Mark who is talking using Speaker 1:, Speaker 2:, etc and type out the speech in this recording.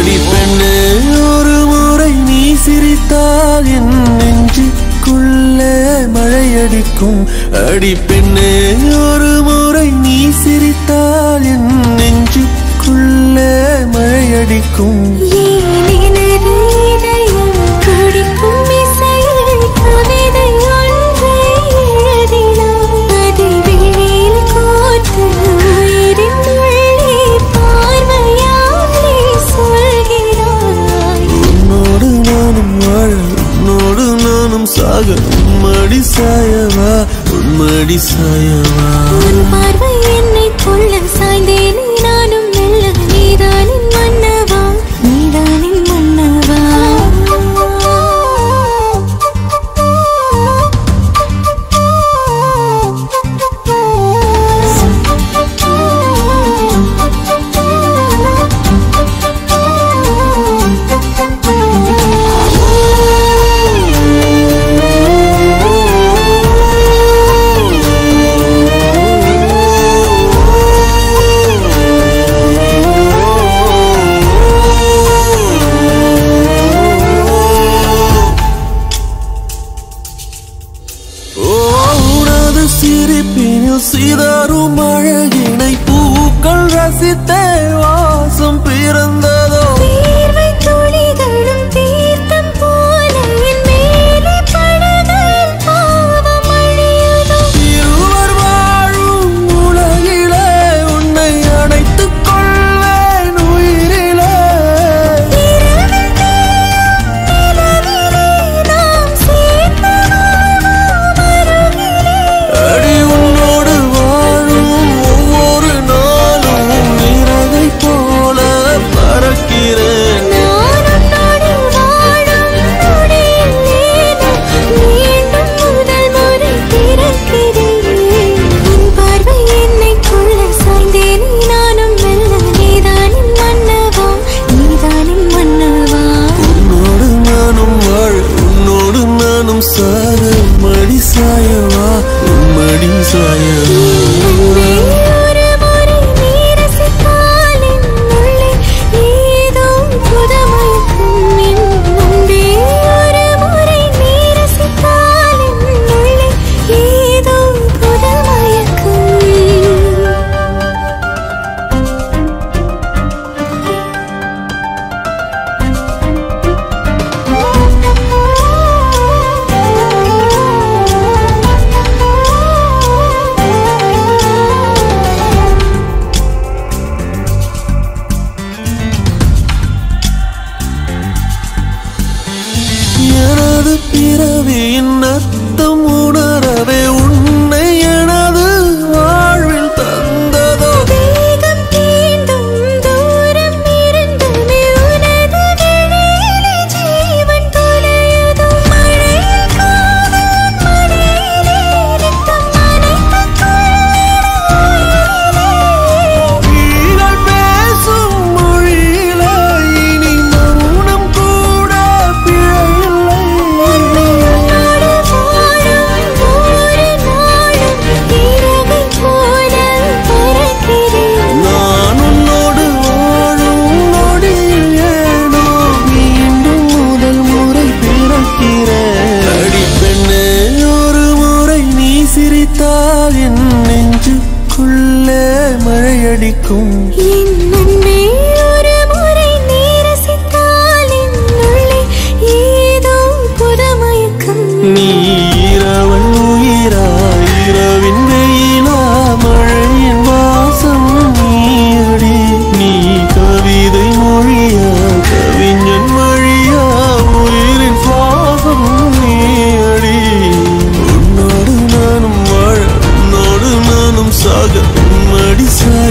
Speaker 1: அடி பெண்ணே ஒரு முறை நீ சிரித்தால் என் நெஞ்சுக்குள்ளே மழையடிக்கும் அடி பெண்ணே ஒரு முறை நீ சிரித்தால் என் நெஞ்சுக்குள்ளே மழையடிக்கும் உம்மடி சாயவா உம்மடி சாயவா
Speaker 2: உன் பார்வை என்னை கொள்ள சாய்ந்தேனே நானும் மெல்ல நீதானின் மன்னவா நீதானின் மன்னவா
Speaker 1: சிதறும் அழகினை பூக்கள் ரசித்தே வாசம் பிறந்ததோ
Speaker 2: தீர்வை துளிகளும் தீர்த்தம் போல என் மேலே படுகையில் பாவம் அழியுதோ
Speaker 1: இருவர் வாழும் உலகிலே உன்னை அணைத்துக் கொள்வேன் உயிரிலே
Speaker 2: நாம் சேர்ந்து
Speaker 1: அடி உன்னோடு வாழும் ஒவ்வொரு நாளும் நிறவை போல பறக்கிறேன்
Speaker 2: நான் உன்னோடு வாழும் நொடியில் மீண்டும் முதல் முறை பிறக்கிறேன் உன் பார்வை என்னை கொள்ள சாய்ந்தேனே நானும் மெல்ல நீதானின் மன்னவா நீதானின் மன்னவா
Speaker 1: உன்னோடு நானும் வாழ உன்னோடு நானும் சாக மடி சாயவா உம்மடி சாயவா
Speaker 2: ஒரு முறை நீ ரசித்தால் என் உள்ளே ஏதோ புதுமயக்கம் என் முன்பே ஒரு முறை நீ ரசித்தால் என் உள்ளே ஏதோ புதுமயக்கம்
Speaker 1: எனது பிறவியின் அர்த்தம் உணரவே உன்னை எனது வாழ்வில் தந்ததோ
Speaker 2: வேகம் தீண்டும் தூரம் இருந்துமே உனது விழியிலே ஜீவன் தொலையுதோ மழையில் காதல் மடியிலே ரத்தம் அனைத்துக்
Speaker 1: நீகள் பேசும் மொழியிலே இனி மௌனம் கூட பிழையில்லை
Speaker 2: உன்னோடு வாழும் ஒவ்வொரு நாளும் இரவை போல பறக்கிறேன்
Speaker 1: நான் உன்னோடு வாழும் நொடியில் ஏனோ மீண்டும் முதல் முறை பிறக்கிறேன் அடி பெண்ணே ஒரு முறை நீ சிரித்தால் என் நெஞ்சுக்குள்ளே மழையடிக்கும்
Speaker 2: என் அன்பே ஒரு முறை நீ ரசித்தால் என் உள்ளே ஏதோ புதுமயக்கம்
Speaker 1: நீ இரவன் உயிரா இரவின் வெயிலா மழையின் வாசம் நீயடி நீ கவிதை மொழியா கவிஞன் மொழியா உயிரின் சுவாசம் நீயடி உன்னோடு நானும் வாழ உன்னோடு நானும் சாக உம்மடி சாய